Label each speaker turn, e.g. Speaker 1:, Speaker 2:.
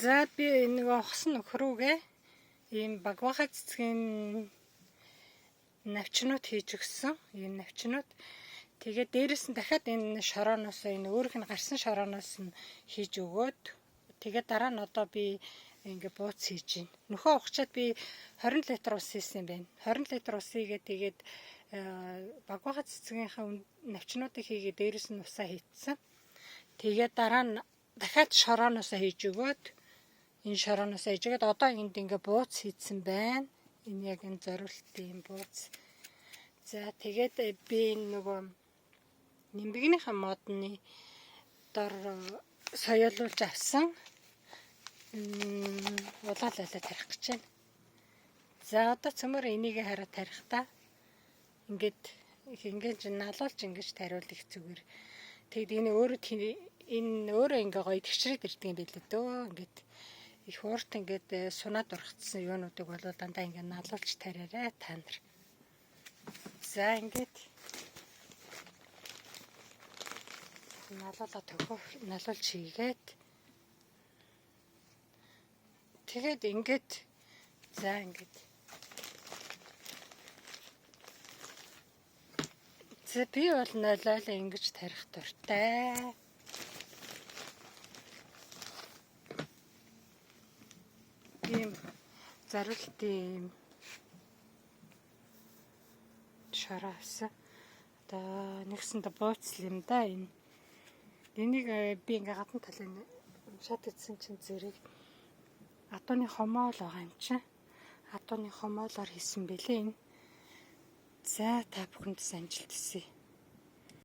Speaker 1: За би нэг хос нөхрүүгээ ийм багвахаа цэцгийн навчнууд хийж өгсөн. Энэ навчнууд тэгээд дээрэс нь дахиад энэ шорооноос энэ өөрийнх нь гарсан шорооноос нь хийж өгөөд тэгээд дараа нь одоо би ингээ бууц хийж байна. Нөхөө ухчаад би 20 литр ус хийсэн юм байна. 20 литр ус хийгээд тэгээд багвахаа цэцгийнхаа навчнуудыг хийгээд дээрэс нь усаа хийцсэн. Тэгээд дараа нь дахиад шорооноос хийж өгөөд энэ шорооноос хийж өгөөд одоо энд ингээ бууц хийцэн байна. Энэ яг энэ зориултын юм бууц. За тэгээд би нөгөө нимбэгнийхээ модны дор соёолуулж авсан улаалалаа тарих гэж байна. За одоо цөмөр энийг хараа тарихдаа ингээд налуулж ингэж тариул их зүгээр. Тэгэд энэ өөрөө ингээ гоё тэгшрээд ирдэг юм билээ дөө. Ингээд их уурт ингээд сунаад ургацсан юунуудыг бол дандаа ингээ налуулж тариарай та нар. За ингээд налуулж хийгээд тэгээд ингээд за ингээд би бол нойлоолоо ингэж тарих дуртай. Ийм зориултын шараас одоо нэгсэнд бууцл юм да энэ. Энийг би ингээ гадна талын шат идсэн чинь зэрэг атууны хомоол байгаа юм чинь. Атууны хомоолоор хийсэн бэлээ энэ. За та бүхэнд амжилт хүсье.